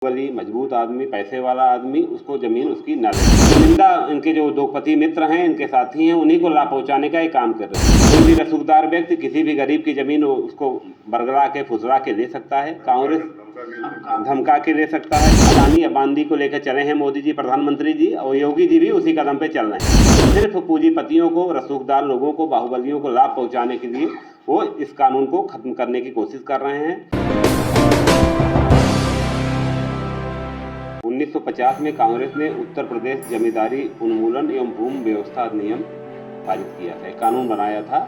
वाली मजबूत आदमी, पैसे वाला आदमी, उसको ज़मीन उसकी न दे। चुनिंदा इनके जो उद्योगपति मित्र हैं, इनके साथी हैं, उन्हीं को लाभ पहुँचाने का ये काम कर रहे हैं। कोई भी रसूखदार व्यक्ति किसी भी गरीब की ज़मीन उसको बरगला के फुसला के ले सकता है। कांग्रेस धमका के ले सकता है। अडानी अंबानी को लेकर चले हैं मोदी जी, प्रधानमंत्री जी, और योगी जी भी उसी कदम पे चल रहे हैं। सिर्फ पूंजीपतियों को, रसूखदार लोगों को, बाहुबलियों को लाभ पहुँचाने के लिए वो इस कानून को खत्म करने की कोशिश कर रहे हैं। 1950 में कांग्रेस ने उत्तर प्रदेश जमींदारी उन्मूलन एवं भूमि व्यवस्था अधिनियम पारित किया था। कानून बनाया था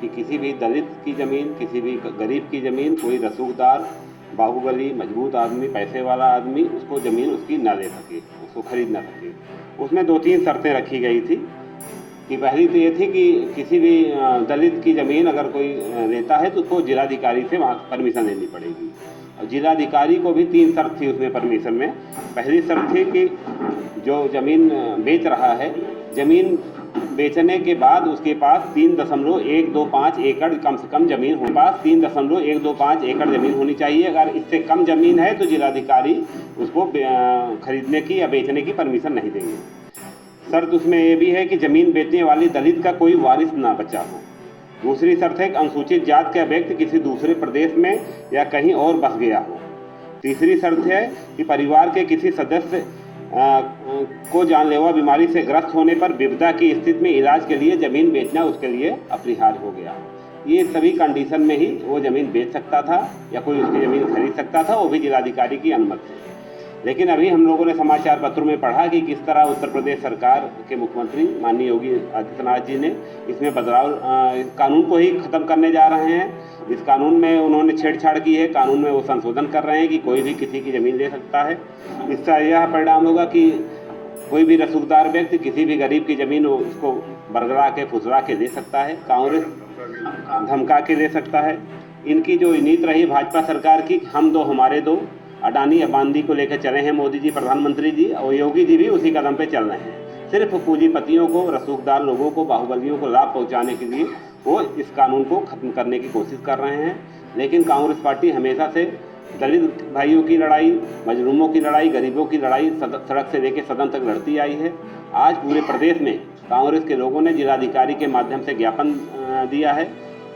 कि किसी भी दलित की ज़मीन, किसी भी गरीब की ज़मीन, कोई रसूखदार, बाहुबली, मजबूत आदमी, पैसे वाला आदमी उसको ज़मीन उसकी ना ले सके, उसको खरीद ना सके। उसमें 2-3 शर्तें रखी गई थी कि पहली तो ये थी कि किसी भी दलित की ज़मीन अगर कोई लेता है तो उसको जिलाधिकारी से वहाँ परमिशन लेनी पड़ेगी। और जिलाधिकारी को भी 3 शर्त थी उसमें परमिशन में। पहली शर्त थी कि जो ज़मीन बेच रहा है, ज़मीन बेचने के बाद उसके पास 3.125 एकड़ कम से कम ज़मीन हो, पास 3.125 एकड़ ज़मीन होनी चाहिए। अगर इससे कम ज़मीन है तो जिलाधिकारी उसको खरीदने की या बेचने की परमिशन नहीं देंगे। शर्त उसमें ये भी है कि ज़मीन बेचने वाली दलित का कोई वारिस ना बचा हो। दूसरी शर्त है कि अनुसूचित जाति का व्यक्ति किसी दूसरे प्रदेश में या कहीं और बस गया हो। तीसरी शर्त है कि परिवार के किसी सदस्य को जानलेवा बीमारी से ग्रस्त होने पर विपदा की स्थिति में इलाज के लिए ज़मीन बेचना उसके लिए अपरिहार्य हो गया। ये सभी कंडीशन में ही वो ज़मीन बेच सकता था या कोई उसकी ज़मीन खरीद सकता था, वो भी जिलाधिकारी की अनुमति से। लेकिन अभी हम लोगों ने समाचार पत्रों में पढ़ा कि किस तरह उत्तर प्रदेश सरकार के मुख्यमंत्री माननीय योगी आदित्यनाथ जी ने इसमें बदलाव, कानून को ही ख़त्म करने जा रहे हैं। इस कानून में उन्होंने छेड़छाड़ की है, कानून में वो संशोधन कर रहे हैं कि कोई भी किसी की ज़मीन ले सकता है। इसका यह परिणाम होगा कि कोई भी रसूखदार व्यक्ति किसी भी गरीब की ज़मीन उसको बरगला के फुसला के ले सकता है। कांग्रेस धमका के ले सकता है। इनकी जो नीति रही भाजपा सरकार की, हम दो हमारे दो, अडानी अंबानी को लेकर चले हैं मोदी जी, प्रधानमंत्री जी, और योगी जी भी उसी कदम पे चल रहे हैं। सिर्फ पूंजीपतियों को, रसूखदार लोगों को, बाहुबलियों को लाभ पहुंचाने के लिए वो इस कानून को खत्म करने की कोशिश कर रहे हैं। लेकिन कांग्रेस पार्टी हमेशा से दलित भाइयों की लड़ाई, मजलूमों की लड़ाई, गरीबों की लड़ाई सड़क से लेकर सदन तक लड़ती आई है। आज पूरे प्रदेश में कांग्रेस के लोगों ने जिलाधिकारी के माध्यम से ज्ञापन दिया है।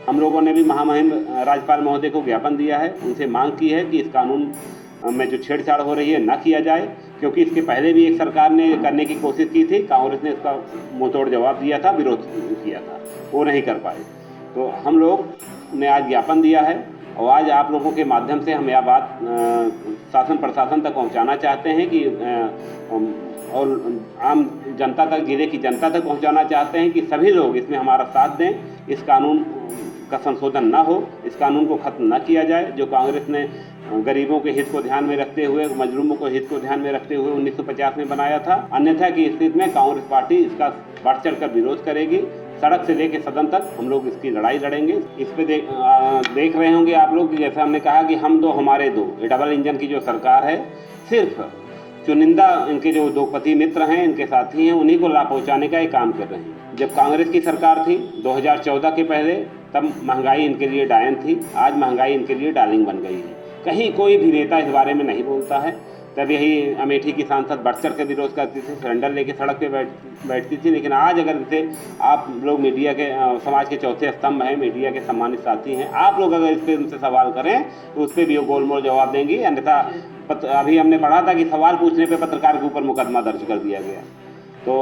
हम लोगों ने भी महामहिम राज्यपाल महोदय को ज्ञापन दिया है, उनसे मांग की है कि इस कानून में जो छेड़छाड़ हो रही है ना किया जाए, क्योंकि इसके पहले भी एक सरकार ने करने की कोशिश की थी, कांग्रेस ने इसका मुंहतोड़ जवाब दिया था, विरोध किया था, वो नहीं कर पाए। तो हम लोग ने आज ज्ञापन दिया है और आज आप लोगों के माध्यम से हम यह बात शासन प्रशासन तक पहुंचाना चाहते हैं कि और आम जनता तक, जिले की जनता तक पहुंचाना चाहते हैं कि सभी लोग इसमें हमारा साथ दें। इस कानून का संशोधन ना हो, इस कानून को खत्म ना किया जाए, जो कांग्रेस ने गरीबों के हित को ध्यान में रखते हुए, मजलूमों को हित को ध्यान में रखते हुए 1950 में बनाया था। अन्यथा की स्थिति में कांग्रेस पार्टी इसका बढ़ चढ़ कर विरोध करेगी। सड़क से लेकर सदन तक हम लोग इसकी लड़ाई लड़ेंगे। इस पे देख रहे होंगे आप लोग, जैसा हमने कहा कि हम दो हमारे दो, ये डबल इंजन की जो सरकार है, सिर्फ चुनिंदा इनके जो उद्योगपति मित्र हैं, इनके साथी हैं, उन्हीं को लाभ पहुँचाने का ये काम कर रहे हैं। जब कांग्रेस की सरकार थी 2014 के पहले, तब महंगाई इनके लिए डायन थी, आज महंगाई इनके लिए डार्लिंग बन गई है। कहीं कोई भी नेता इस बारे में नहीं बोलता है। तब यही अमेठी की सांसद बढ़ चढ़ कर विरोध करती थी, सिलेंडर लेके सड़क पे बैठती थी। लेकिन आज अगर इसे आप लोग मीडिया के, समाज के चौथे स्तंभ हैं, मीडिया के सम्मानित साथी हैं, आप लोग अगर इस पर उनसे सवाल करें तो उस पर भी वो गोलमोल जवाब देंगी। अन्यथा अभी हमने पढ़ा था कि सवाल पूछने पर पत्रकार के ऊपर मुकदमा दर्ज कर दिया गया। तो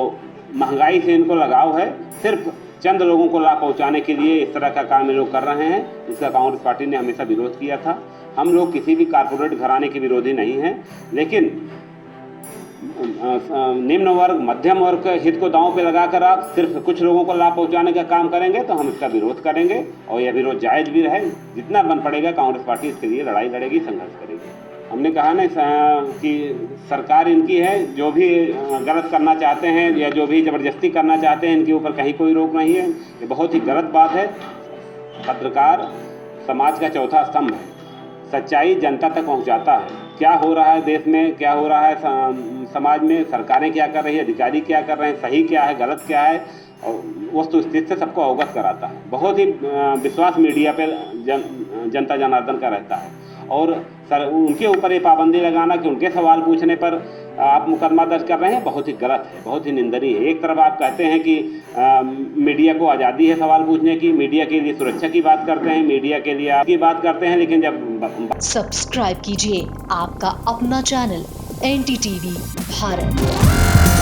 महंगाई से इनको लगाव है, सिर्फ चंद लोगों को लाभ पहुंचाने के लिए इस तरह का काम ये लोग कर रहे हैं। इसका कांग्रेस पार्टी ने हमेशा विरोध किया था। हम लोग किसी भी कारपोरेट घराने के विरोधी नहीं हैं, लेकिन निम्न वर्ग, मध्यम वर्ग के हित को दांव पे लगाकर आप सिर्फ कुछ लोगों को लाभ पहुंचाने का काम करेंगे तो हम इसका विरोध करेंगे, और यह विरोध जायज़ भी रहे। जितना बन पड़ेगा कांग्रेस पार्टी इसके लिए लड़ाई लड़ेगी, संघर्ष करेगी। हमने कहा ना कि सरकार इनकी है, जो भी गलत करना चाहते हैं या जो भी ज़बरदस्ती करना चाहते हैं, इनके ऊपर कहीं कोई रोक नहीं है। ये बहुत ही गलत बात है। पत्रकार समाज का चौथा स्तंभ है, सच्चाई जनता तक पहुंचाता है। क्या हो रहा है देश में, क्या हो रहा है समाज में, सरकारें क्या कर रही है, अधिकारी क्या कर रहे हैं, सही क्या है, गलत क्या है, और वस्तुस्थिति से सबको अवगत कराता है। बहुत ही विश्वास मीडिया पर जनता जनार्दन का रहता है। और सर उनके ऊपर ये पाबंदी लगाना कि उनके सवाल पूछने पर आप मुकदमा दर्ज कर रहे हैं, बहुत ही गलत है, बहुत ही निंदनीय है। एक तरफ आप कहते हैं कि मीडिया को आज़ादी है सवाल पूछने की, मीडिया के लिए सुरक्षा की बात करते हैं, मीडिया के लिए आपकी बात करते हैं, लेकिन जब सब्सक्राइब कीजिए आपका अपना चैनल NDTV भारत।